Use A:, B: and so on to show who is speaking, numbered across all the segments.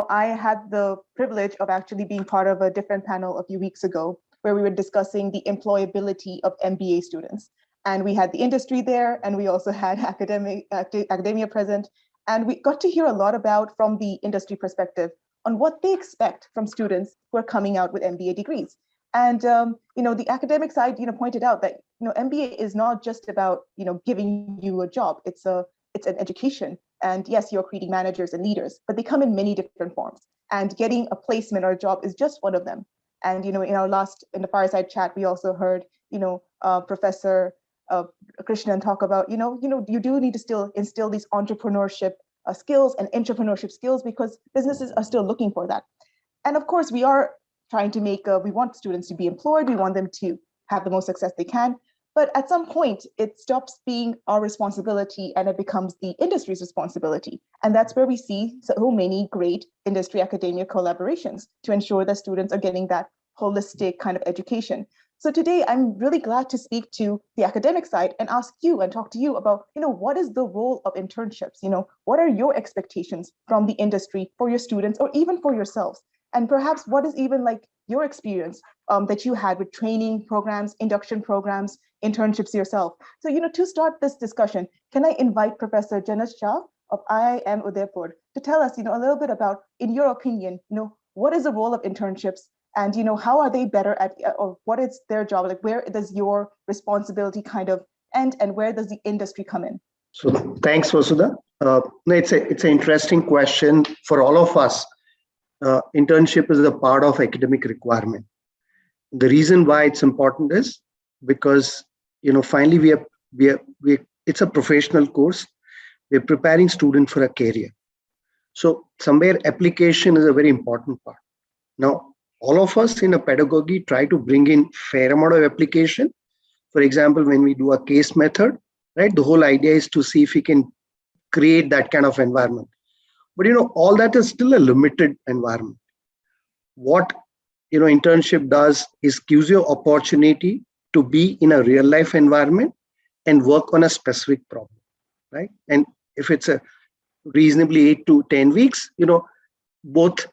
A: I had the privilege of actually being part of a different panel a few weeks ago where we were discussing the employability of MBA students. And we had the industry there, and we also had academia present. And we got to hear a lot about, from the industry perspective, on what they expect from students who are coming out with MBA degrees. And the academic side, pointed out that MBA is not just about giving you a job. It's an education. And yes, you're creating managers and leaders, but they come in many different forms. And getting a placement or a job is just one of them. And in the fireside chat, we also heard Professor Krishnan talk about you do need to still instill these entrepreneurship skills and entrepreneurship skills, because businesses are still looking for that. And of course, we are trying to we want students to be employed. We want them to have the most success they can. But at some point, it stops being our responsibility and it becomes the industry's responsibility. And that's where we see so many great industry academia collaborations to ensure that students are getting that holistic kind of education. So today, I'm really glad to speak to the academic side and ask you and talk to you about, what is the role of internships? What are your expectations from the industry for your students or even for yourselves? And perhaps what is even like your experience that you had with training programs, induction programs, internships yourself? So, to start this discussion, can I invite Professor Janat Shah of IIM Udaipur to tell us, a little bit about, in your opinion, what is the role of internships? And how are they better at, or what is their job? Like, where does your responsibility kind of end, and where does the industry come in?
B: So thanks, Vasudha. It's an interesting question for all of us. Internship is a part of academic requirement. The reason why it's important is because finally it's a professional course. We're preparing students for a career. So somewhere application is a very important part. Now, all of us in a pedagogy try to bring in fair amount of application. For example, when we do a case method, right, the whole idea is to see if we can create that kind of environment. But all that is still a limited environment. What internship does is gives you opportunity to be in a real life environment and work on a specific problem, right? And if it's a reasonably 8 to 10 weeks, both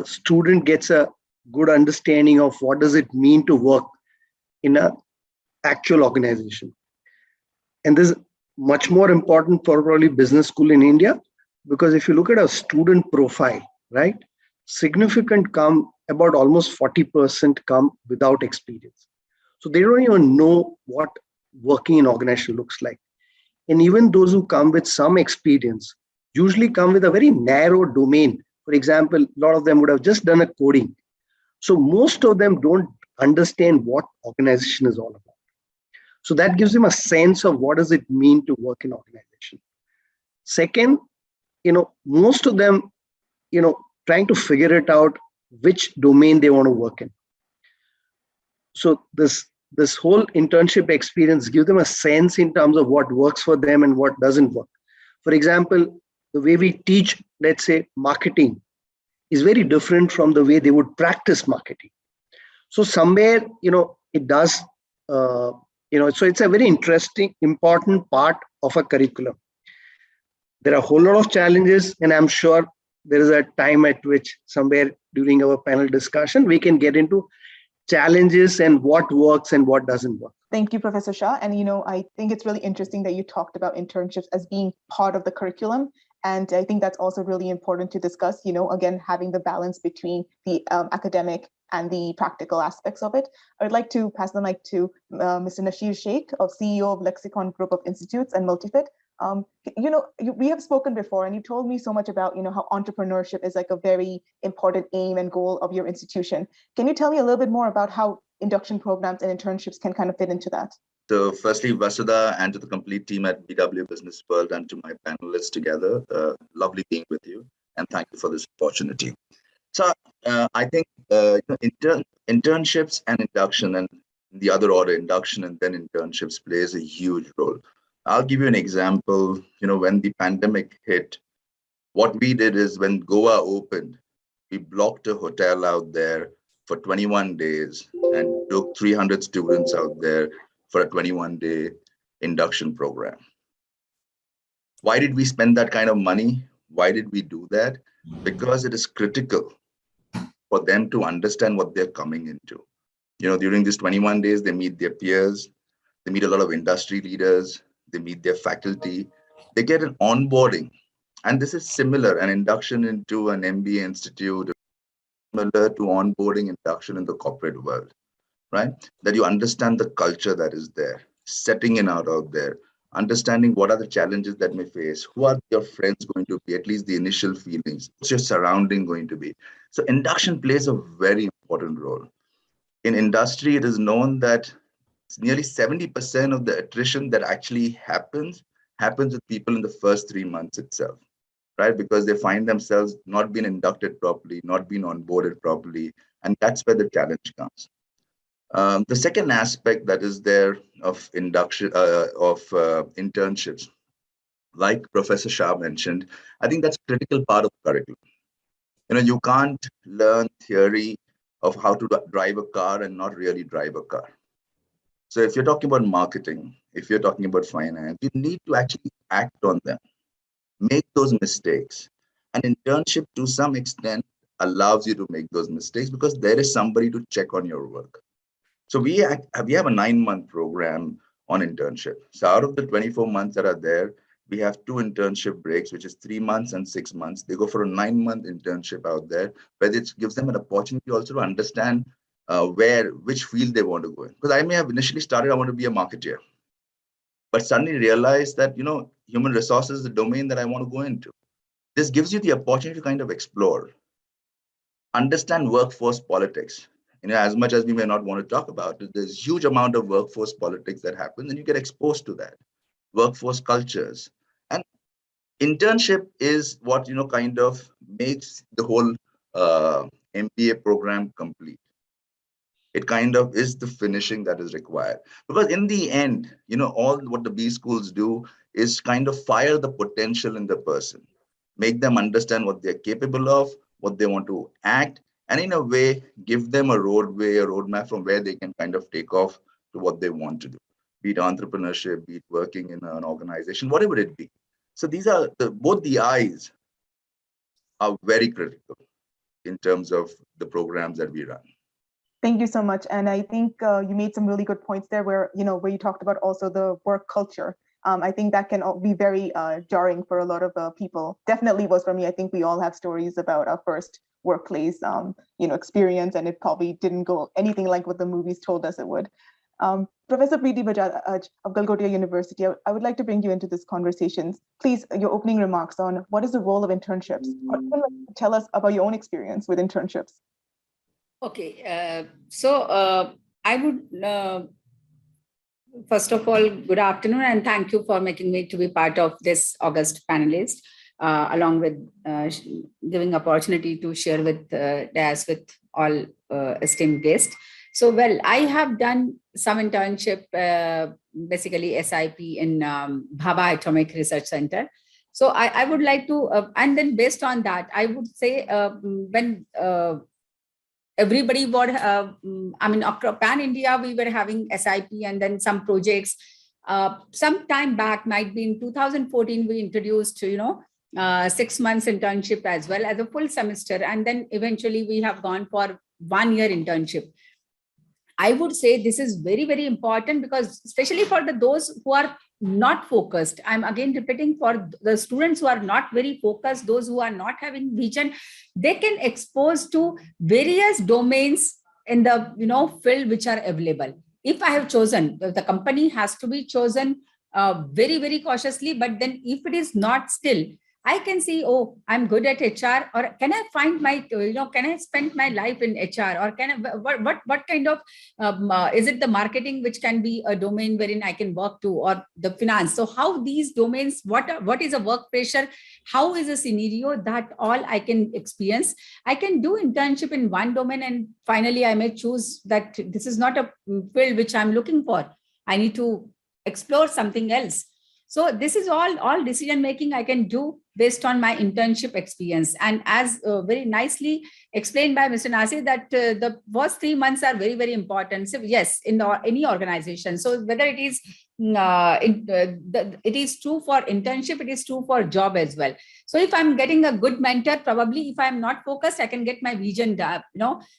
B: student gets a good understanding of what does it mean to work in a actual organization. And this is much more important for probably business school in India, because if you look at a student profile, right, significant come, about almost 40% come without experience. So they don't even know what working in organization looks like. And even those who come with some experience usually come with a very narrow domain. For example, a lot of them would have just done a coding. So most of them don't understand what organization is all about. So that gives them a sense of what does it mean to work in organization. Second, most of them, trying to figure it out which domain they want to work in. So this whole internship experience gives them a sense in terms of what works for them and what doesn't work. For example, the way we teach, let's say, marketing is very different from the way they would practice marketing. So somewhere, it does, so it's a very interesting, important part of a curriculum. There are a whole lot of challenges, and I'm sure there is a time at which somewhere during our panel discussion, we can get into challenges and what works and what doesn't work.
A: Thank you, Professor Shah. And, I think it's really interesting that you talked about internships as being part of the curriculum. And I think that's also really important to discuss, again, having the balance between the academic and the practical aspects of it. I would like to pass the mic to Mr. Nasir Shaikh, CEO of Lexicon Group of Institutes and MultiFit. We have spoken before, and you told me so much about, how entrepreneurship is like a very important aim and goal of your institution. Can you tell me a little bit more about how induction programs and internships can kind of fit into that?
C: So firstly, Vasudha, and to the complete team at BW Business World, and to my panelists together, lovely being with you, and thank you for this opportunity. So I think internships and induction, and the other order, induction and then internships, plays a huge role. I'll give you an example. When the pandemic hit, what we did is when Goa opened, we blocked a hotel out there for 21 days and took 300 students out there for a 21-day induction program. Why did we spend that kind of money? Why did we do that? Because it is critical for them to understand what they're coming into. During these 21 days, they meet their peers, they meet a lot of industry leaders, they meet their faculty, they get an onboarding. And this is similar, an induction into an MBA institute, similar to onboarding induction in the corporate world, right? That you understand the culture that is there, setting it out there, understanding what are the challenges that may face, who are your friends going to be, at least the initial feelings, what's your surrounding going to be. So induction plays a very important role. In industry, it is known that nearly 70% of the attrition that actually happens with people in the first 3 months itself, right? Because they find themselves not being inducted properly, not being onboarded properly, and that's where the challenge comes. The second aspect that is there of induction, internships, like Professor Shah mentioned, I think that's a critical part of the curriculum. You can't learn theory of how to drive a car and not really drive a car. So if you're talking about marketing, if you're talking about finance, you need to actually act on them, make those mistakes. An internship to some extent allows you to make those mistakes because there is somebody to check on your work. So we have a 9-month program on internship. So out of the 24 months that are there, we have 2 internship breaks, which is 3 months and 6 months. They go for a 9-month internship out there, where it gives them an opportunity also to understand which field they want to go in. Because I may have initially started, I want to be a marketeer, but suddenly realized that, human resources is the domain that I want to go into. This gives you the opportunity to kind of explore, understand workforce politics. As much as we may not want to talk about it, there's huge amount of workforce politics that happens, and you get exposed to that. Workforce cultures. And internship is what, kind of makes the whole MBA program complete. It kind of is the finishing that is required. Because in the end, all what the B schools do is kind of fire the potential in the person, make them understand what they're capable of, what they want to act, and in a way, give them a roadmap from where they can kind of take off to what they want to do, be it entrepreneurship, be it working in an organization, whatever it be. So these are both the I's are very critical in terms of the programs that we run.
A: Thank you so much. And I think you made some really good points there where you talked about also the work culture. I think that can be very jarring for a lot of people. Definitely was for me. I think we all have stories about our first workplace, experience, and it probably didn't go anything like what the movies told us it would. Professor Preeti Bajaj of Galgotias University, I would like to bring you into this conversation. Please, your opening remarks on what is the role of internships? Tell us about your own experience with internships.
D: Okay, so I would, first of all, good afternoon, and thank you for making me to be part of this August panelist, along with giving opportunity to share with DAS with all esteemed guests. So, well, I have done some internship, basically SIP in Bhabha Atomic Research Center. So I would like to, and then based on that, I would say when everybody would, pan India, we were having SIP and then some projects. Some time back, might be in 2014, we introduced, 6 months internship as well as a full semester. And then eventually we have gone for 1 year internship. I would say this is very, very important because especially for those who are not focused, I'm again repeating, for the students who are not very focused, those who are not having vision, they can expose to various domains in the field which are available. If I have chosen, the company has to be chosen very, very cautiously, but then if it is not still, I can see, oh, I'm good at HR, or can I find my, can I spend my life in HR, or can I, what kind of, is it the marketing, which can be a domain wherein I can work to, or the finance? So how these domains, what is a work pressure? How is a scenario that all I can experience? I can do internship in one domain and finally I may choose that this is not a field which I'm looking for. I need to explore something else. So this is all decision making I can do based on my internship experience. And as very nicely explained by Mr. Nasir, that the first 3 months are very, very important. So yes, in any organization. So whether it is it is true for internship, it is true for job as well. So if I'm getting a good mentor, probably if I'm not focused, I can get my vision,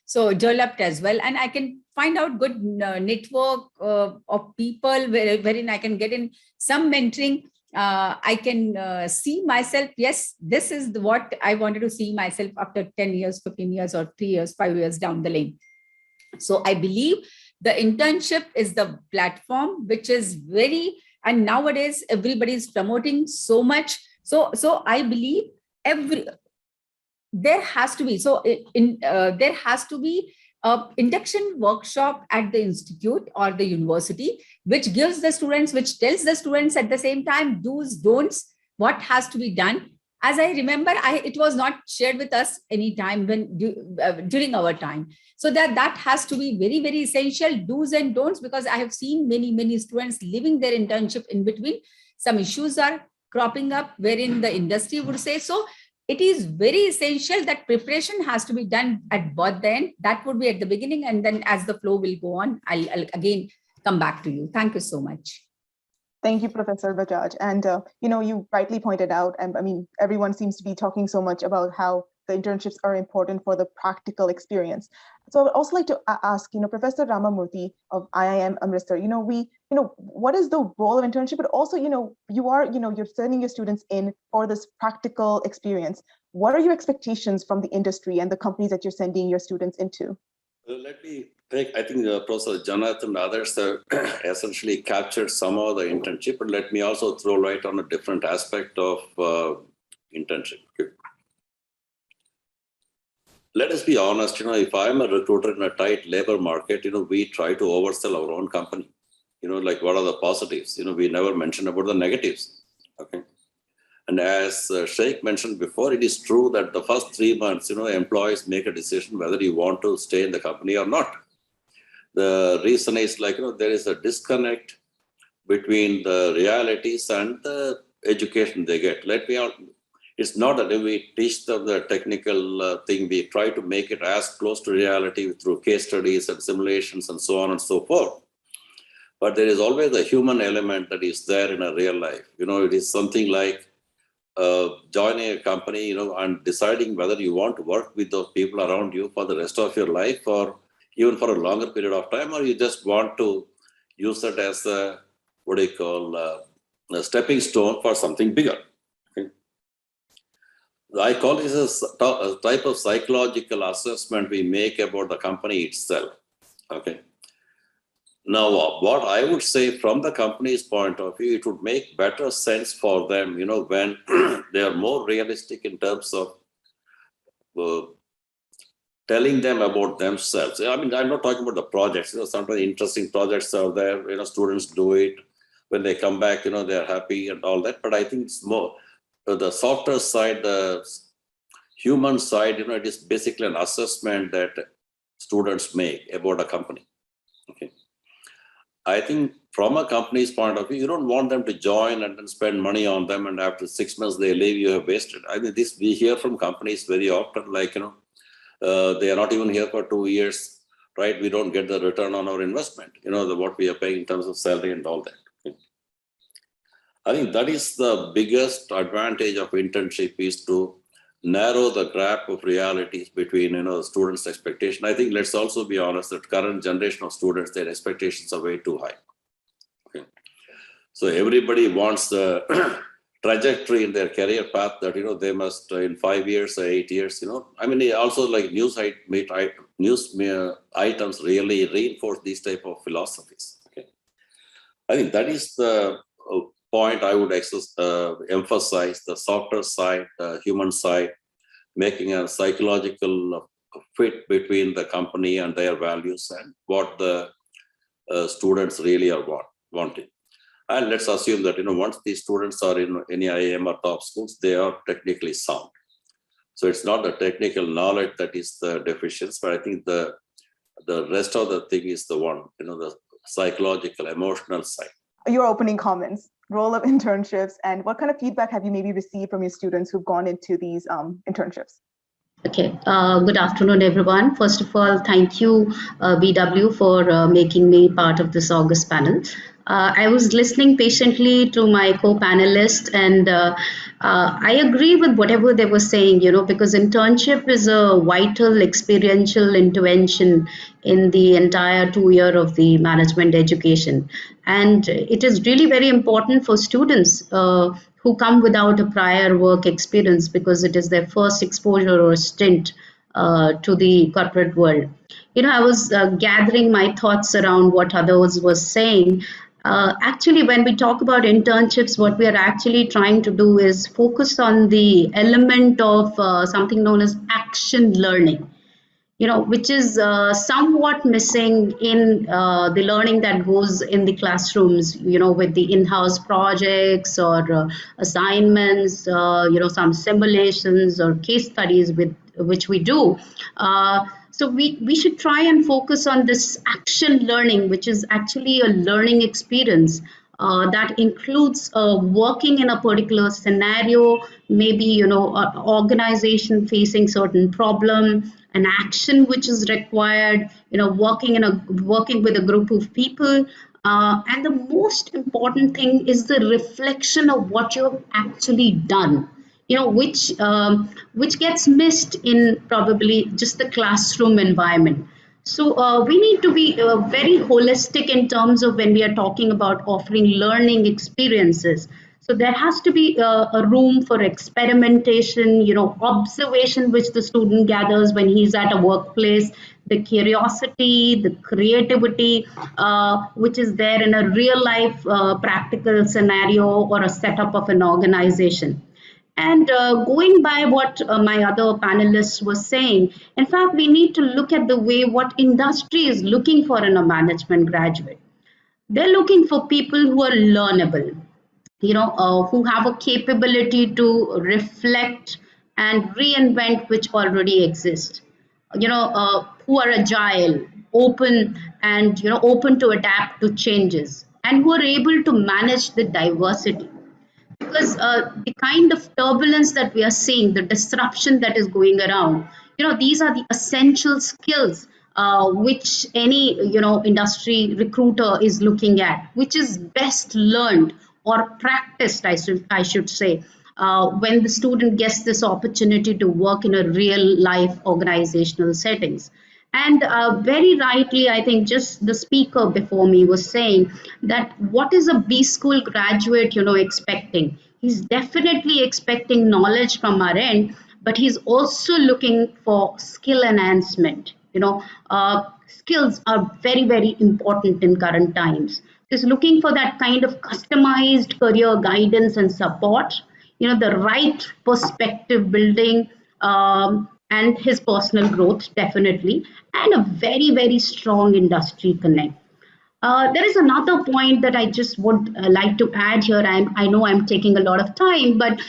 D: so developed as well. And I can find out good network of people wherein I can get in some mentoring. I can see myself, yes, this is what I wanted to see myself after 10 years, 15 years, or 3 years, 5 years down the lane. So I believe the internship is the platform which is very, and nowadays everybody is promoting so much. So I believe there has to be, there has to be a induction workshop at the institute or the university, which gives the students, which tells the students at the same time, do's, don'ts, what has to be done. As I remember, it was not shared with us any time during our time. So that has to be very, very essential, do's and don'ts, because I have seen many students leaving their internship in between. Some issues are cropping up wherein the industry would say so. It is very essential that preparation has to be done at both the end. That would be at the beginning, and then as the flow will go on, I'll again come back to you. Thank you so much.
A: Thank you, Professor Bajaj. And, you rightly pointed out, and I mean, everyone seems to be talking so much about how the internships are important for the practical experience. So I would also like to ask, Professor Ramamoorthy of IIM Amritsar, what is the role of internship? But also, you're sending your students in for this practical experience. What are your expectations from the industry and the companies that you're sending your students into?
E: Let me take, I think Professor Janat and others have essentially captured some of the internship, but let me also throw light on a different aspect of internship. Okay. Let us be honest, if I'm a recruiter in a tight labor market, we try to oversell our own company. Like what are the positives? We never mention about the negatives. Okay. And as Shaikh mentioned before, it is true that the first 3 months, employees make a decision whether you want to stay in the company or not. The reason is there is a disconnect between the realities and the education they get. It's not that we teach them the technical thing, we try to make it as close to reality through case studies and simulations and so on and so forth. But there is always a human element that is there in a real life. It is something like joining a company, and deciding whether you want to work with those people around you for the rest of your life or even for a longer period of time, or you just want to use it as a stepping stone for something bigger. Okay. I call this a type of psychological assessment we make about the company itself. Okay. Now, what I would say from the company's point of view, it would make better sense for them, when they are more realistic in terms of telling them about themselves. I mean, I'm not talking about the projects. Sometimes interesting projects are there. Students do it. When they come back, they're happy and all that. But I think it's more the softer side, the human side. It is basically an assessment that students make about a company. Okay. I think from a company's point of view, you don't want them to join and then spend money on them, and after 6 months they leave, you have wasted. I mean, this we hear from companies very often, they are not even here for 2 years, right? We don't get the return on our investment, what we are paying in terms of salary and all that. Okay. I think that is the biggest advantage of internship, is to narrow the gap of realities between the students' expectation. I think let's also be honest that current generation of students, their expectations are way too high. Okay. So everybody wants the trajectory in their career path that they must in 5 years or 8 years. I mean, also like news items really reinforce these type of philosophies. Okay. I think that is the point I would emphasize, the softer side, the human side, making a psychological fit between the company and their values and what the students really are wanting. And let's assume that once these students are in any IIM or top schools, they are technically sound. So it's not the technical knowledge that is the deficiency, but I think the rest of the thing is the one, the psychological, emotional side.
A: your opening comments, role of internships, and what kind of feedback have you maybe received from your students who've gone into these internships?
F: Okay, good afternoon, everyone. First of all, thank you, BW, for making me part of this August panel. I was listening patiently to my co-panelists, and I agree with whatever they were saying, because internship is a vital experiential intervention in the entire 2 year of the management education. And it is really very important for students who come without a prior work experience, because it is their first exposure or stint to the corporate world. I was gathering my thoughts around what others were saying. Actually, when we talk about internships, what we are actually trying to do is focus on the element of something known as action learning, which is somewhat missing in the learning that goes in the classrooms, with the in-house projects or assignments, some simulations or case studies with which we do. So we should try and focus on this action learning, which is actually a learning experience that includes working in a particular scenario, maybe an organization facing certain problem, an action which is required, working with a group of people, and the most important thing is the reflection of what you have actually done. Which gets missed in probably just the classroom environment. So we need to be very holistic in terms of when we are talking about offering learning experiences. So there has to be a room for experimentation, observation which the student gathers when he's at a workplace, the curiosity, the creativity, which is there in a real life practical scenario or a setup of an organization. And going by what my other panelists were saying, in fact, we need to look at the way what industry is looking for in a management graduate. They're looking for people who are learnable, who have a capability to reflect and reinvent which already exist, who are agile, open, and open to adapt to changes, and who are able to manage the diversity. Because the kind of turbulence that we are seeing, the disruption that is going around, these are the essential skills which any industry recruiter is looking at, which is best learned or practiced, I should say, when the student gets this opportunity to work in a real life organizational settings. And very rightly, I think just the speaker before me was saying that what is a B school graduate, expecting? He's definitely expecting knowledge from our end, but he's also looking for skill enhancement. Skills are very, very important in current times. He's looking for that kind of customized career guidance and support, the right perspective building, and his personal growth, definitely, and a very, very strong industry connect. There is another point that I just would like to add here. I know I'm taking a lot of time, but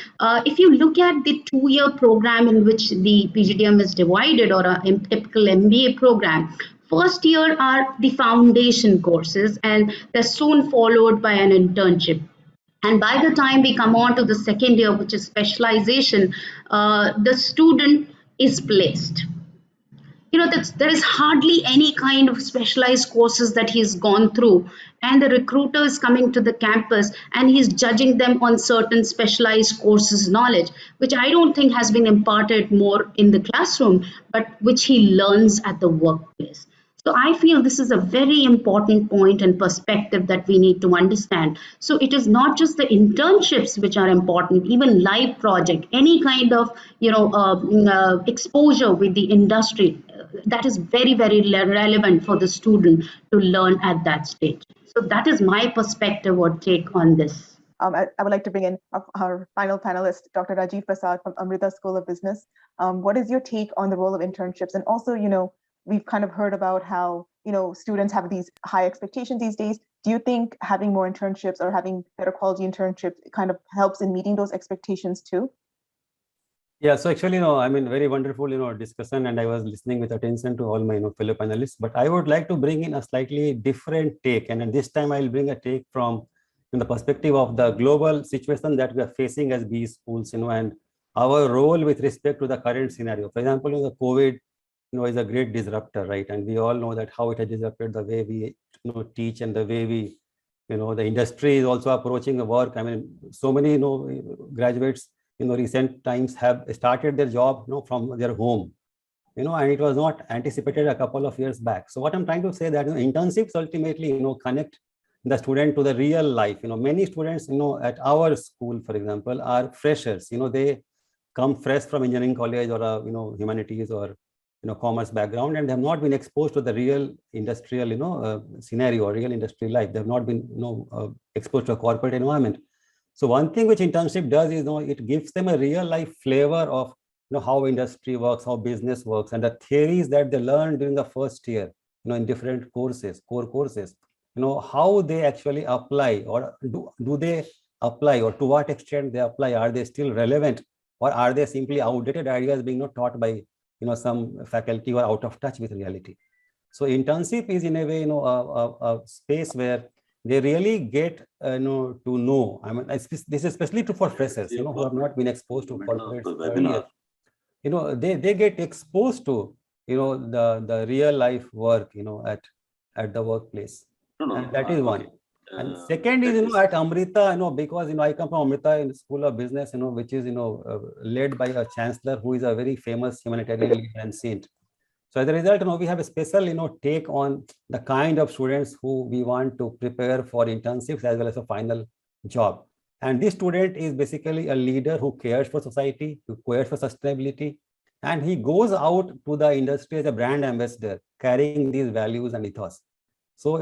F: if you look at the 2-year program in which the PGDM is divided, or a typical MBA program, first year are the foundation courses, and they're soon followed by an internship. And by the time we come on to the second year, which is specialization, the student is placed. There is hardly any kind of specialized courses that he's gone through, and the recruiter is coming to the campus and he's judging them on certain specialized courses knowledge, which I don't think has been imparted more in the classroom, but which he learns at the workplace. So I feel this is a very important point and perspective that we need to understand. So it is not just the internships which are important, even live project, any kind of exposure with the industry, that is very, very relevant for the student to learn at that stage. So that is my perspective or take on this.
A: I would like to bring in our final panelist, Dr. Rajiv Prasad from Amrita School of Business. What is your take on the role of internships? And also, we've kind of heard about how, students have these high expectations these days. Do you think having more internships or having better quality internships kind of helps in meeting those expectations too?
G: Yeah, so actually, very wonderful, discussion, and I was listening with attention to all my, fellow panelists, but I would like to bring in a slightly different take. And this time I'll bring a take from in the perspective of the global situation that we are facing as B schools, and our role with respect to the current scenario. For example, the COVID, is a great disruptor, right? And we all know that how it has disrupted the way we, teach and the way we, the industry is also approaching the work. I mean, so many, graduates, recent times have started their job, from their home, and it was not anticipated a couple of years back. So what I'm trying to say that internships ultimately, connect the student to the real life. Many students, at our school, for example, are freshers. They come fresh from engineering college or humanities or commerce background, and they have not been exposed to the real industrial scenario or real industry life. They have not been exposed to a corporate environment. So one thing which internship does is it gives them a real life flavor of how industry works, how business works, and the theories that they learn during the first year, in different courses, core courses, how they actually apply, or do they apply, or to what extent they apply. Are they still relevant, or are they simply outdated ideas being taught by some faculty who are out of touch with reality? So internship is in a way a space where they really get to know. I mean, this is especially true for freshers who have not been exposed to corporate earlier. They get exposed to the real life work at the workplace. And that is one. And second is at Amrita, because I come from Amrita in the School of Business, which is led by a chancellor who is a very famous humanitarian leader and saint. So as a result, we have a special take on the kind of students who we want to prepare for internships as well as a final job. And this student is basically a leader who cares for society, who cares for sustainability, and he goes out to the industry as a brand ambassador, carrying these values and ethos. So,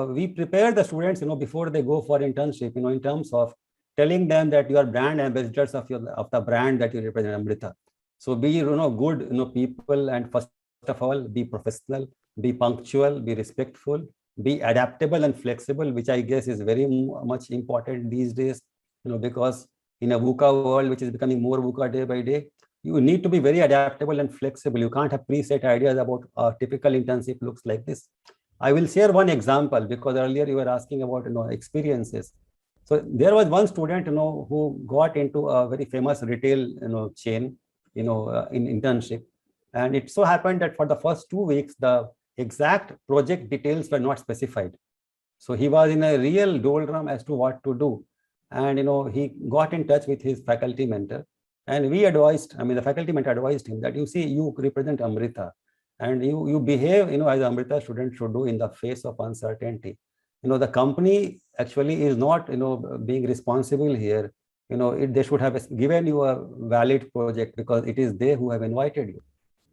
G: we prepare the students, before they go for internship, in terms of telling them that you are brand ambassadors of the brand that you represent, Amrita. So be, good, people, and first of all, be professional, be punctual, be respectful, be adaptable and flexible, which I guess is very much important these days, because in a VUCA world, which is becoming more VUCA day by day, you need to be very adaptable and flexible. You can't have preset ideas about a typical internship looks like this. I will share one example, because earlier you were asking about experiences. So there was one student who got into a very famous retail chain in internship, and it so happened that for the first 2 weeks the exact project details were not specified. So he was in a real doldrum as to what to do, and he got in touch with his faculty mentor, and we advised, the faculty mentor advised him that you represent Amrita, and you behave as Amrita student should do in the face of uncertainty. The company actually is not being responsible here. They should have given you a valid project, because it is they who have invited you.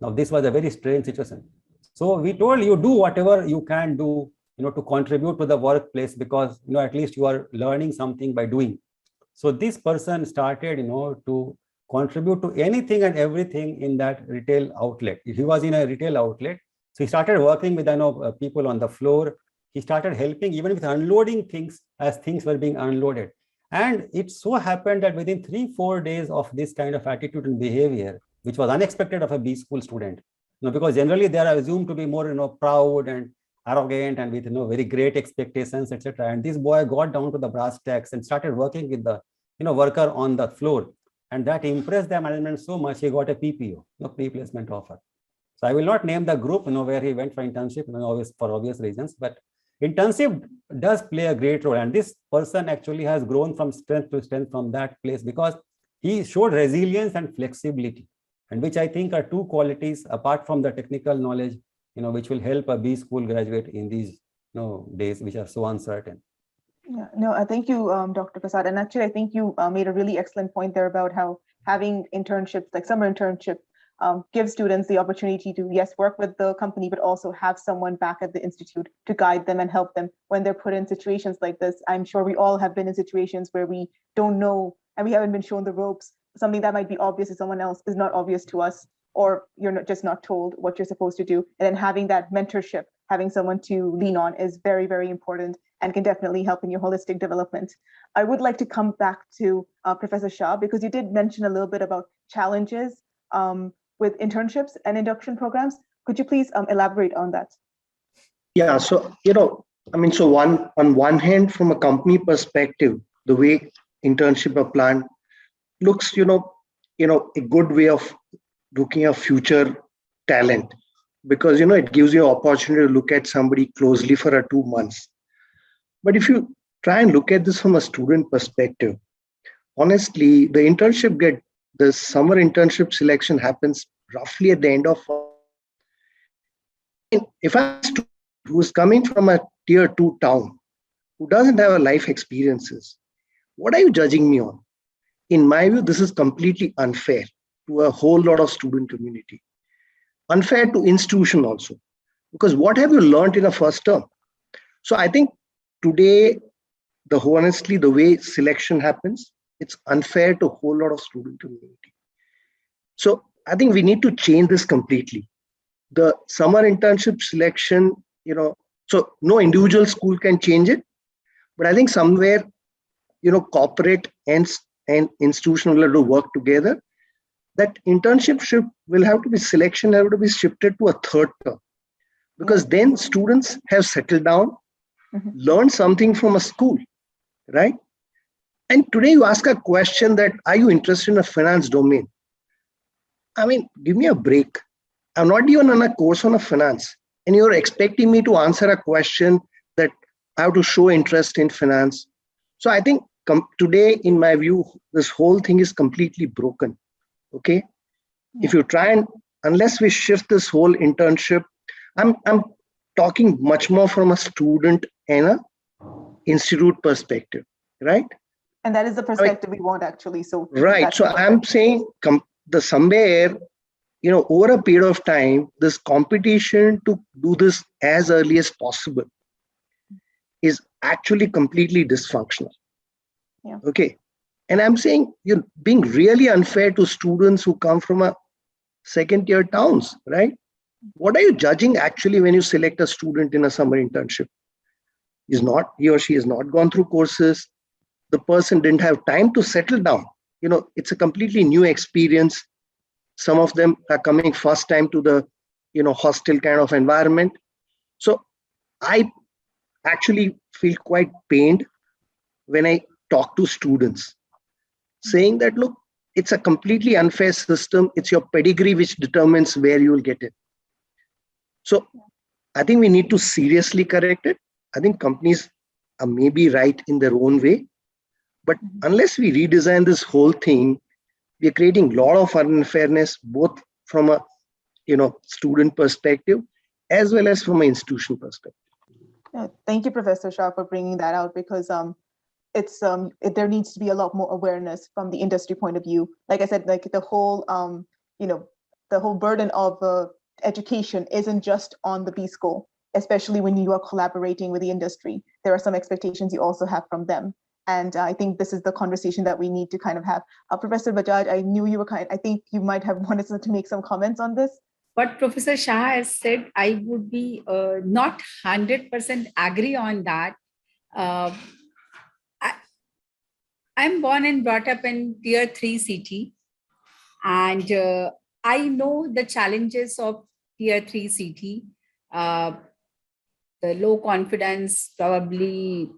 G: Now this was a very strange situation. So we told you, do whatever you can do to contribute to the workplace, because at least you are learning something by doing. So this person started to contribute to anything and everything in that retail outlet. He was in a retail outlet, so he started working with people on the floor. He started helping even with unloading things as things were being unloaded. And it so happened that within 3-4 days of this kind of attitude and behavior, which was unexpected of a B school student, because generally they are assumed to be more proud and arrogant and with very great expectations, etc. And this boy got down to the brass tacks and started working with the worker on the floor. And that impressed the management so much, he got a PPO, pre-placement offer. So I will not name the group, where he went for internship, for obvious reasons, but internship does play a great role. And this person actually has grown from strength to strength from that place, because he showed resilience and flexibility, and which I think are two qualities apart from the technical knowledge, which will help a B school graduate in these days which are so uncertain.
A: Yeah, no, thank you, Dr. Prasad. And actually, I think you made a really excellent point there about how having internships, like summer internship, gives students the opportunity to, yes, work with the company, but also have someone back at the institute to guide them and help them when they're put in situations like this. I'm sure we all have been in situations where we don't know and we haven't been shown the ropes. Something that might be obvious to someone else is not obvious to us, or you're just not told what you're supposed to do. And then having that mentorship, having someone to lean on is very, very important and can definitely help in your holistic development. I would like to come back to Professor Shah, because you did mention a little bit about challenges with internships and induction programs. Could you please elaborate on that?
B: Yeah, so, I mean, so on one hand, from a company perspective, the way internship are planned looks, a good way of looking at future talent, because it gives you an opportunity to look at somebody closely for 2 months. But if you try and look at this from a student perspective, honestly, the summer internship selection happens roughly at the end of. If I'm a student who's coming from a tier 2 town, who doesn't have a life experiences, what are you judging me on? In my view, this is completely unfair to a whole lot of student community. Unfair to institution also, because what have you learned in a first term? So I think today, honestly, the way selection happens, it's unfair to a whole lot of student community. So I think we need to change this completely. The summer internship selection, so no individual school can change it, but I think somewhere, corporate and institutional will have to work together. That internship will have to be selection, have to be shifted to a third term, because then students have settled down, learned something from a school, right? And today you ask a question that, are you interested in a finance domain? I mean, give me a break. I'm not even on a course on a finance, and you're expecting me to answer a question that I have to show interest in finance. So I think today, in my view, this whole thing is completely broken. Okay. If you try and, unless we shift this whole internship, I'm talking much more from a student and a institute perspective, right?
A: And that is the perspective we want, actually. So
B: right. So I'm saying somewhere, over a period of time, this competition to do this as early as possible is actually completely dysfunctional.
A: Yeah.
B: Okay. And I'm saying you're being really unfair to students who come from a second-tier towns, right? What are you judging actually when you select a student in a summer internship? He or she has not gone through courses. The person didn't have time to settle down. It's a completely new experience. Some of them are coming first time to the, hostile kind of environment. So I actually feel quite pained when I talk to students, saying that, look, it's a completely unfair system. It's your pedigree which determines where you will get it. So I think we need to seriously correct it. I think companies are maybe right in their own way, but unless we redesign this whole thing, we are creating a lot of unfairness, both from a student perspective as well as from an institution perspective.
A: Thank you, Professor Shah, for bringing that out, because there needs to be a lot more awareness from the industry point of view. Like I said, like the whole burden of education isn't just on the B school, especially when you are collaborating with the industry. There are some expectations you also have from them. And I think this is the conversation that we need to kind of have. Professor Bajaj, I knew you were I think you might have wanted to make some comments on this.
D: What Professor Shah has said, I would be not 100% agree on that. I'm born and brought up in tier 3 city, and I know the challenges of tier 3 city, the low confidence, probably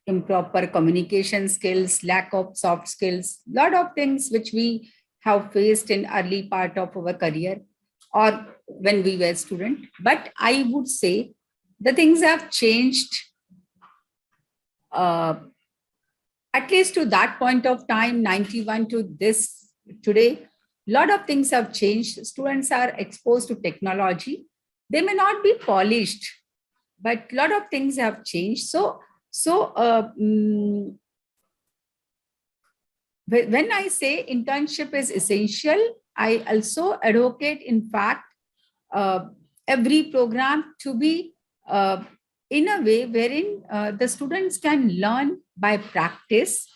D: improper communication skills, lack of soft skills, lot of things which we have faced in early part of our career or when we were student. But I would say the things have changed, at least to that point of time, 91 to this today. A lot of things have changed. Students are exposed to technology. They may not be polished, but a lot of things have changed. So when I say internship is essential, I also advocate, in fact, every program to be in a way wherein the students can learn by practice,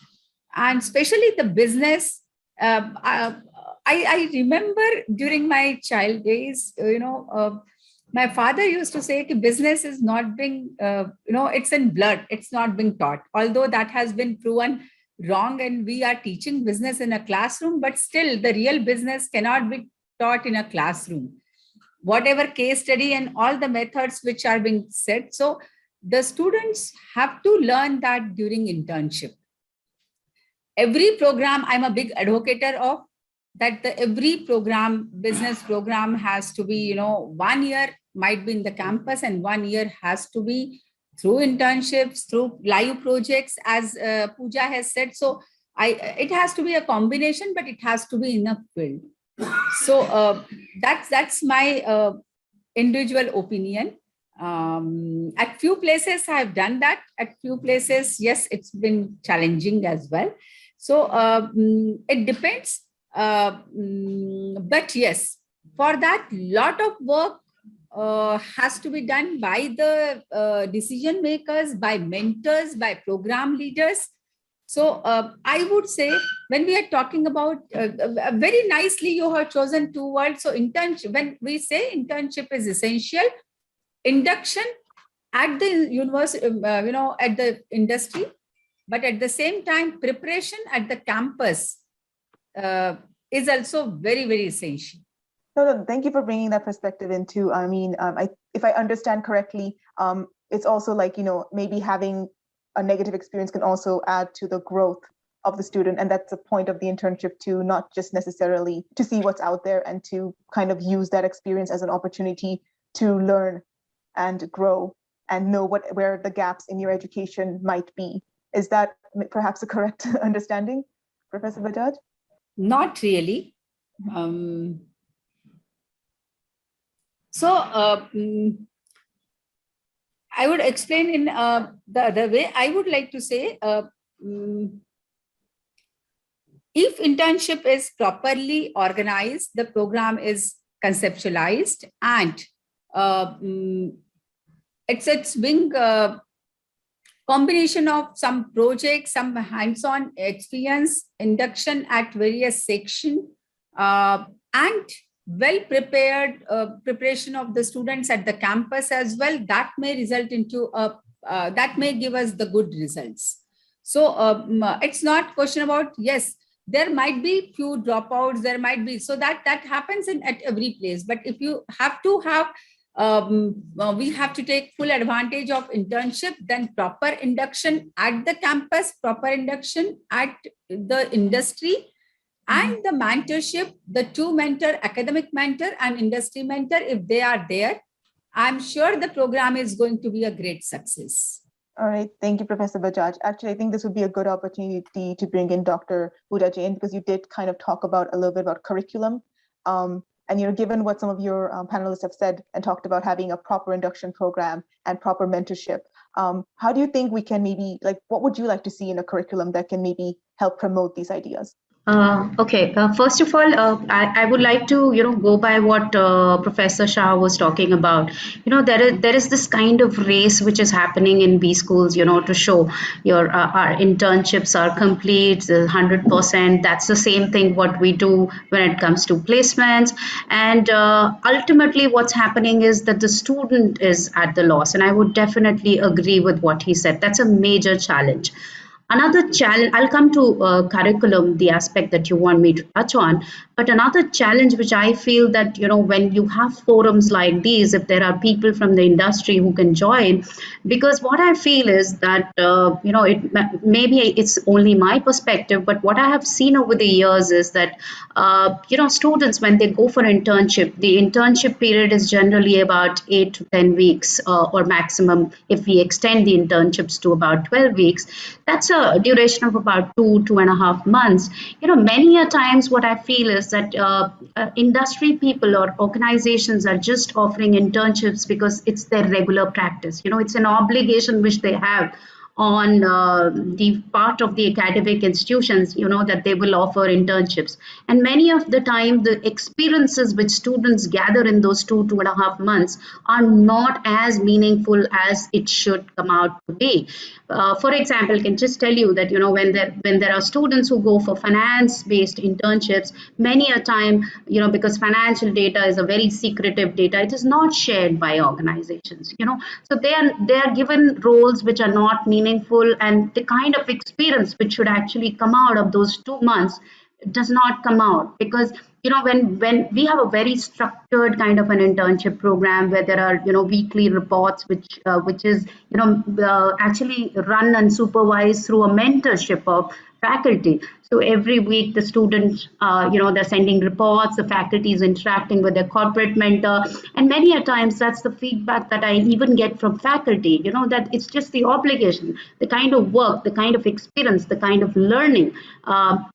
D: and especially the business. I remember during my child days, my father used to say that business is not being, it's in blood, it's not being taught. Although that has been proven wrong and we are teaching business in a classroom, but still the real business cannot be taught in a classroom. Whatever case study and all the methods which are being said. So the students have to learn that during internship. Every program, I'm a big advocate of that. Every program, business program, has to be, 1 year might be in the campus and 1 year has to be through internships, through live projects, as Pooja has said. So it has to be a combination, but it has to be in a field. So that's my individual opinion. At few places I've done that. At few places, yes, it's been challenging as well. So it depends. But yes, for that, lot of work has to be done by the decision makers, by mentors, by program leaders. So I would say, when we are talking about, very nicely you have chosen two words. So internship, when we say internship is essential, induction at the university, at the industry, but at the same time, preparation at the campus is also very, very essential.
A: No, thank you for bringing that perspective into. I mean, if I understand correctly, it's also like, maybe having a negative experience can also add to the growth of the student. And that's the point of the internship too, not just necessarily to see what's out there and to kind of use that experience as an opportunity to learn and grow and know where the gaps in your education might be. Is that perhaps a correct understanding, Professor Bajaj?
D: Not really. I would explain in the other way. I would like to say, if internship is properly organized, the program is conceptualized, and it's being combination of some projects, some hands-on experience, induction at various sections, and well-prepared preparation of the students at the campus as well, that may result into that may give us the good results. So it's not question about, yes, there might be few dropouts, there might be, so that happens at every place. But if you have to have, we have to take full advantage of internship, then proper induction at the campus, proper induction at the industry, and the mentorship, the two mentor, academic mentor and industry mentor, if they are there, I'm sure the program is going to be a great success.
A: All right. Thank you, Professor Bajaj. Actually, I think this would be a good opportunity to bring in Dr. Pooja Jain, because you did kind of talk about a little bit about curriculum. And given what some of your panelists have said and talked about having a proper induction program and proper mentorship, how do you think we can maybe, what would you like to see in a curriculum that can maybe help promote these ideas?
F: Okay. First of all, I would like to go by what Professor Shah was talking about. There is this kind of race which is happening in B schools. To show our internships are complete, 100%. That's the same thing what we do when it comes to placements. And ultimately, what's happening is that the student is at the loss. And I would definitely agree with what he said. That's a major challenge. Another challenge, I'll come to curriculum, the aspect that you want me to touch on, but another challenge which I feel that, when you have forums like these, if there are people from the industry who can join, because what I feel is that, maybe it's only my perspective, but what I have seen over the years is that, students, when they go for internship, the internship period is generally about 8 to 10 weeks or maximum, if we extend the internships to about 12 weeks, that's a duration of about 2.5 months. Many a times what I feel is that industry people or organizations are just offering internships because it's their regular practice. It's an obligation which they have on the part of the academic institutions, that they will offer internships. And many of the time, the experiences which students gather in those 2.5 months are not as meaningful as it should come out to be. For example, I can just tell you that, when there are students who go for finance-based internships, many a time, because financial data is a very secretive data, it is not shared by organizations, so they are given roles which are not meaningful, and the kind of experience which should actually come out of those 2 months does not come out, because when we have a very structured kind of an internship program where there are weekly reports which is actually run and supervised through a mentorship of faculty. So every week the students they're sending reports, the faculty is interacting with their corporate mentor, and many a times that's the feedback that I even get from faculty, that it's just the obligation, the kind of work, the kind of experience, the kind of learning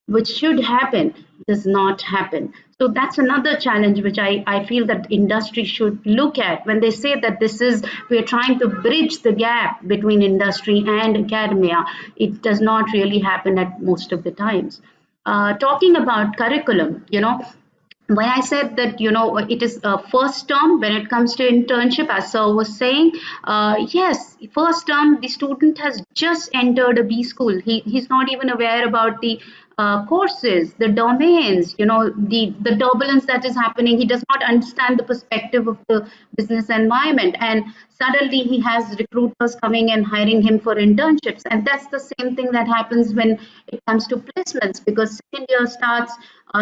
F: which should happen does not happen. So that's another challenge which I feel that industry should look at when they say that we're trying to bridge the gap between industry and academia. It does not really happen at most of the times. Talking about curriculum, when I said that, it is a first term when it comes to internship, as Sir was saying, yes, first term, the student has just entered a B school. He's not even aware about the courses, the domains, the turbulence that is happening. He does not understand the perspective of the business environment. And suddenly he has recruiters coming and hiring him for internships. And that's the same thing that happens when it comes to placements, because second year starts,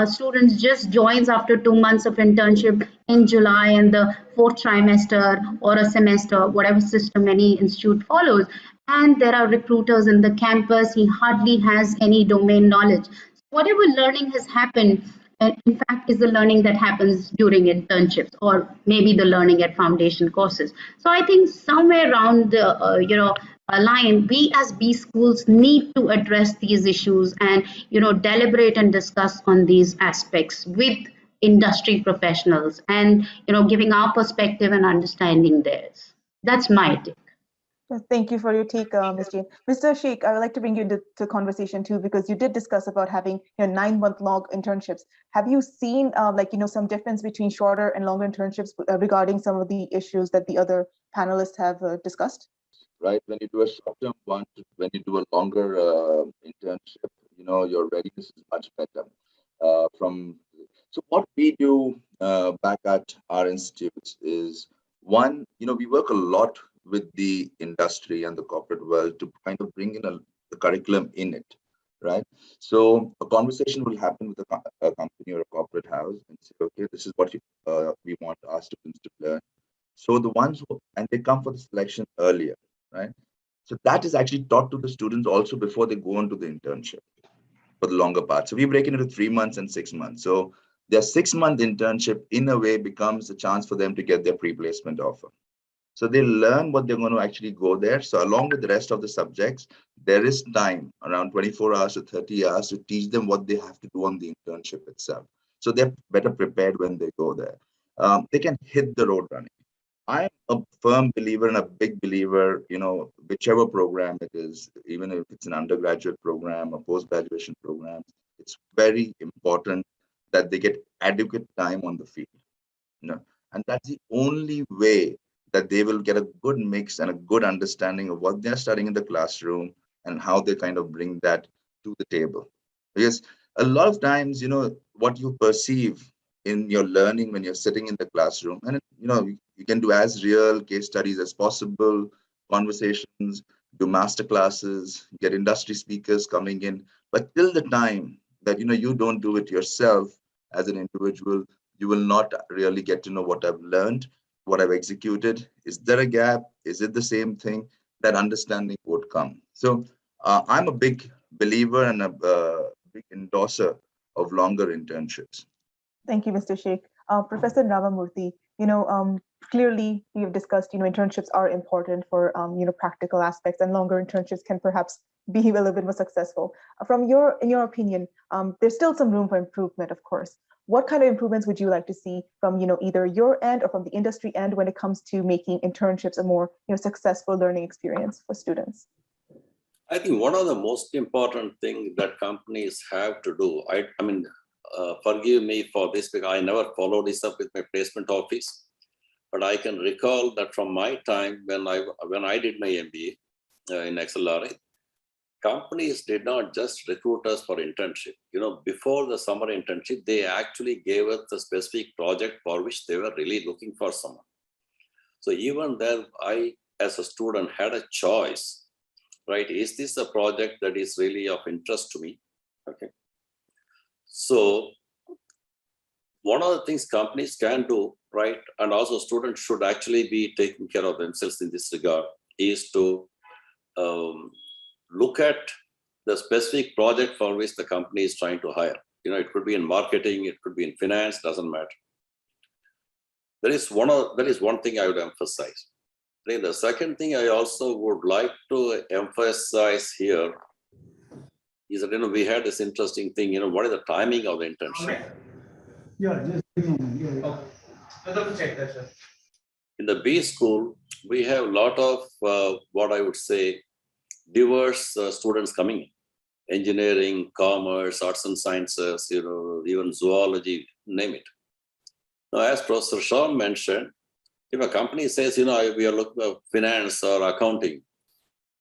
F: students just joins after 2 months of internship in July and the fourth trimester or a semester, whatever system any institute follows. And there are recruiters in the campus. He hardly has any domain knowledge. Whatever learning has happened, in fact, is the learning that happens during internships or maybe the learning at foundation courses. So I think somewhere around the line, we as B schools need to address these issues and deliberate and discuss on these aspects with industry professionals and giving our perspective and understanding theirs. That's my take.
A: Thank you for your take, Ms. Jain. Mr. Shaikh, I would like to bring you into the conversation too, because you did discuss about having 9-month-long internships. Have you seen some difference between shorter and longer internships regarding some of the issues that the other panelists have discussed?
C: Right, when you do a short-term one, when you do a longer internship, your readiness is much better. So what we do back at our institutes is, one, we work a lot with the industry and the corporate world to kind of bring in the curriculum in it, right? So a conversation will happen with a company or a corporate house and say, okay, this is what we want our students to learn. So the ones and they come for the selection earlier, right? So that is actually taught to the students also before they go into the internship for the longer part. So we break it into 3 months and 6 months. So their 6-month internship in a way becomes a chance for them to get their pre-placement offer. So they learn what they're going to actually go there. So along with the rest of the subjects, there is time around 24 hours to 30 hours to teach them what they have to do on the internship itself. So they're better prepared when they go there. They can hit the road running. I'm a firm believer and a big believer, whichever program it is, even if it's an undergraduate program, a post-graduation program, it's very important that they get adequate time on the field. And that's the only way that they will get a good mix and a good understanding of what they're studying in the classroom and how they kind of bring that to the table. Because a lot of times, what you perceive in your learning when you're sitting in the classroom, and you can do as real case studies as possible, conversations, do master classes, get industry speakers coming in, but till the time that you don't do it yourself as an individual, you will not really get to know what I've learned, what I've executed. Is there a gap? Is it the same thing? That understanding would come. So I'm a big believer and a big endorser of longer internships.
A: Thank you, Mr. Shaikh. Professor Ramamoorthy, clearly we have discussed, internships are important for, practical aspects, and longer internships can perhaps be a little bit more successful. In your opinion, there's still some room for improvement, of course. What kind of improvements would you like to see from, either your end or from the industry end when it comes to making internships a more, successful learning experience for students?
E: I think one of the most important things that companies have to do, forgive me for this because I never followed this up with my placement office, but I can recall that from my time when I did my MBA in XLRA, companies did not just recruit us for internship. Before the summer internship, they actually gave us a specific project for which they were really looking for someone. So even then, I, as a student, had a choice, right? Is this a project that is really of interest to me? Okay. So one of the things companies can do, right, and also students should actually be taking care of themselves in this regard, is to look at the specific project for which the company is trying to hire. It could be in marketing, it could be in finance, doesn't matter. That is one thing I would emphasize. Then the second thing I also would like to emphasize here is that, we had this interesting thing, what is the timing of the internship?
H: Yeah, just a moment. Yeah. I'll check that, sir.
E: In the B school, we have a lot of what I would say diverse students coming in. Engineering, commerce, arts and sciences, even zoology, name it. Now, as Professor Shah mentioned, if a company says, we are looking for finance or accounting,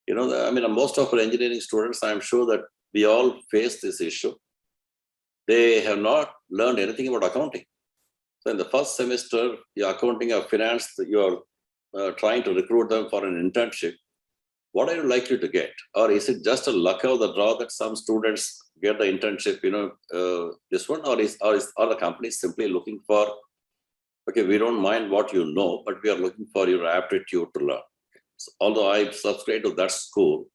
E: most of our engineering students, I'm sure that we all face this issue. They have not learned anything about accounting. So in the first semester, your accounting or finance, you are trying to recruit them for an internship. What are you likely to get? Or is it just a luck of the draw that some students get the internship, this one, or are the companies simply looking for, okay, we don't mind what you know, but we are looking for your aptitude to learn. So, although I subscribe to that school,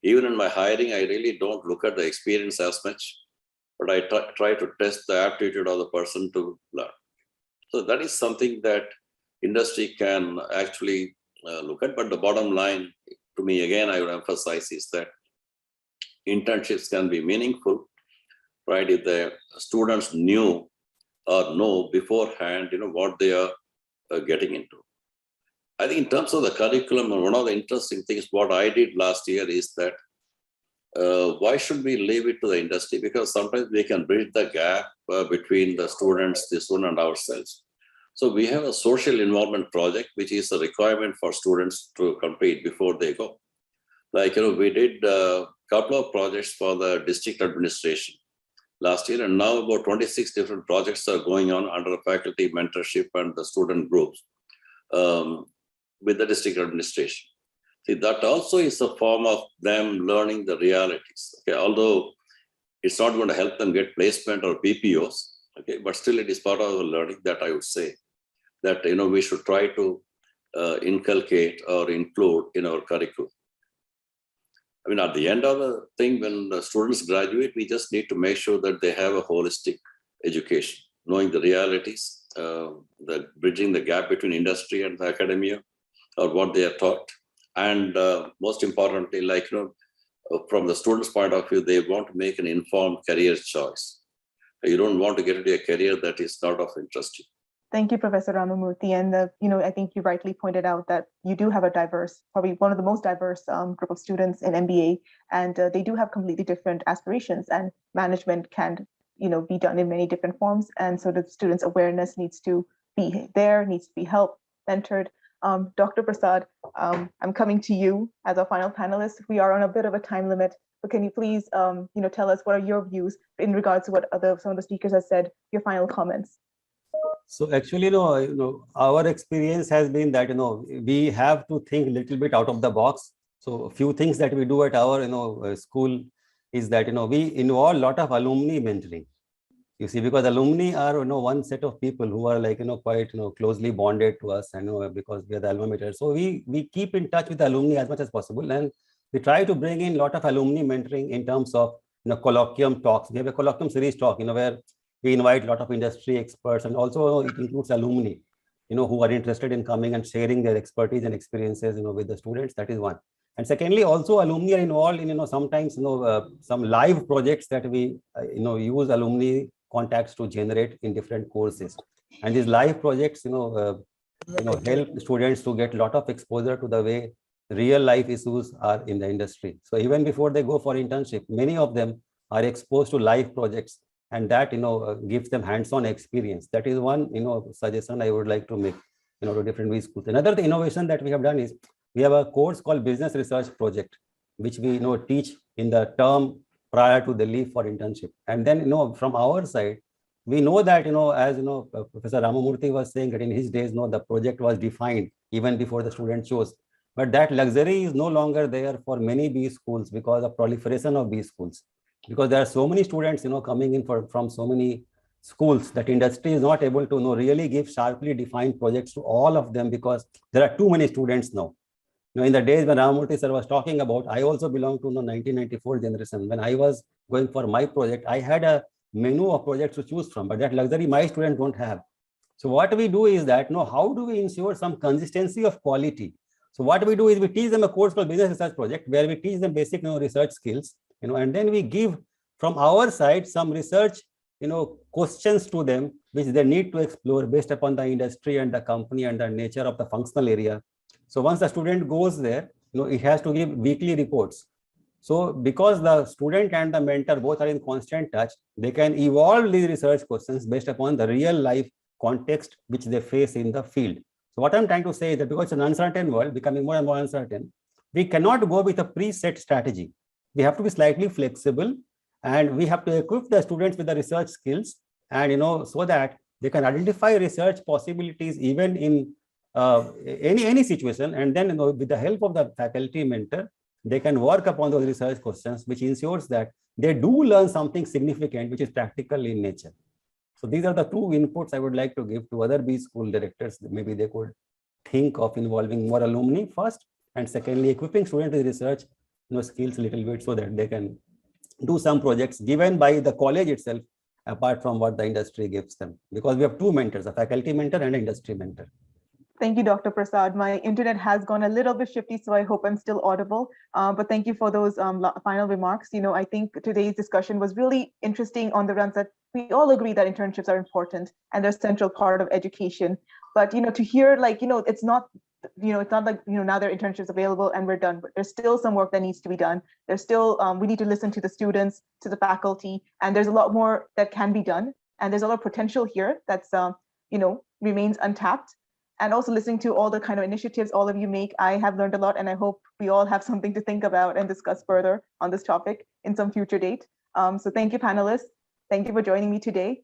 E: even in my hiring, I really don't look at the experience as much, but I try to test the aptitude of the person to learn. So that is something that industry can actually look at, but the bottom line, to me, again, I would emphasize is that internships can be meaningful, right? If the students knew or know beforehand, what they are getting into. I think in terms of the curriculum, one of the interesting things, what I did last year is that why should we leave it to the industry? Because sometimes we can bridge the gap between the students, this one, and ourselves. So we have a social involvement project, which is a requirement for students to complete before they go. Like, we did a couple of projects for the district administration last year, and now about 26 different projects are going on under faculty mentorship and the student groups with the district administration. See, that also is a form of them learning the realities. Okay, although it's not going to help them get placement or PPOs, okay, but still it is part of the learning that I would say that we should try to inculcate or include in our curriculum. At the end of the thing, when the students graduate, we just need to make sure that they have a holistic education, knowing the realities, the bridging the gap between industry and the academia, or what they are taught. And most importantly, from the student's point of view, they want to make an informed career choice. You don't want to get into a career that is not of interest to you.
A: Thank you, Professor Ramamoorthy. And I think you rightly pointed out that you do have a diverse, probably one of the most diverse group of students in MBA, and they do have completely different aspirations. And management can, be done in many different forms. And so the students' awareness needs to be there, needs to be helped, mentored. Dr. Prasad, I'm coming to you as our final panelist. We are on a bit of a time limit, but can you please, tell us what are your views in regards to what some of the speakers have said, your final comments?
G: So actually, our experience has been that, we have to think a little bit out of the box. So a few things that we do at our, school is that, we involve a lot of alumni mentoring. You see, because alumni are, one set of people who are like, quite, closely bonded to us, because we are the alma mater. So we keep in touch with the alumni as much as possible. And we try to bring in a lot of alumni mentoring in terms of, colloquium talks. We have a colloquium series talk, where we invite a lot of industry experts, and also it includes alumni, who are interested in coming and sharing their expertise and experiences, with the students. That is one. And secondly, also alumni are involved in, sometimes, some live projects that we, use alumni contacts to generate in different courses. And these live projects, help students to get a lot of exposure to the way real life issues are in the industry. So even before they go for internship, many of them are exposed to live projects, and that gives them hands-on experience. That is one suggestion I would like to make to different schools. Another innovation that we have done is we have a course called Business Research Project, which we teach in the term prior to the leave for internship. And then from our side, we know that as Professor Ramamoorthy was saying that in his days the project was defined even before the student chose. But that luxury is no longer there for many B schools because of proliferation of B schools. Because there are so many students, coming in from so many schools that industry is not able to really give sharply defined projects to all of them because there are too many students now. In the days when Ramamoorthy sir was talking about, I also belong to the 1994 generation. When I was going for my project, I had a menu of projects to choose from, but that luxury my students don't have. So what we do is that, how do we ensure some consistency of quality? So what we do is we teach them a course called Business Research Project, where we teach them basic research skills, and then we give from our side some research questions to them, which they need to explore based upon the industry and the company and the nature of the functional area. So once the student goes there, it has to give weekly reports. So because the student and the mentor both are in constant touch, they can evolve these research questions based upon the real life context which they face in the field. So what I'm trying to say is that because it's an uncertain world, becoming more and more uncertain, we cannot go with a preset strategy. We have to be slightly flexible, and we have to equip the students with the research skills, and so that they can identify research possibilities even in any situation, and then with the help of the faculty mentor, they can work upon those research questions, which ensures that they do learn something significant, which is practical in nature. So these are the two inputs I would like to give to other B school directors. Maybe they could think of involving more alumni first, and secondly, equipping students with research skills a little bit so that they can do some projects given by the college itself, apart from what the industry gives them. Because we have two mentors, a faculty mentor and an industry mentor.
A: Thank you, Dr. Prasad. My internet has gone a little bit shifty, so I hope I'm still audible. But thank you for those final remarks. I think today's discussion was really interesting on the runs that we all agree that internships are important and they're a central part of education. But to hear it's not like now there are internships available and we're done. But there's still some work that needs to be done. There's still we need to listen to the students, to the faculty, and there's a lot more that can be done. And there's a lot of potential here that's remains untapped. And also listening to all the kind of initiatives all of you make, I have learned a lot, and I hope we all have something to think about and discuss further on this topic in some future date. So thank you, panelists. Thank you for joining me today.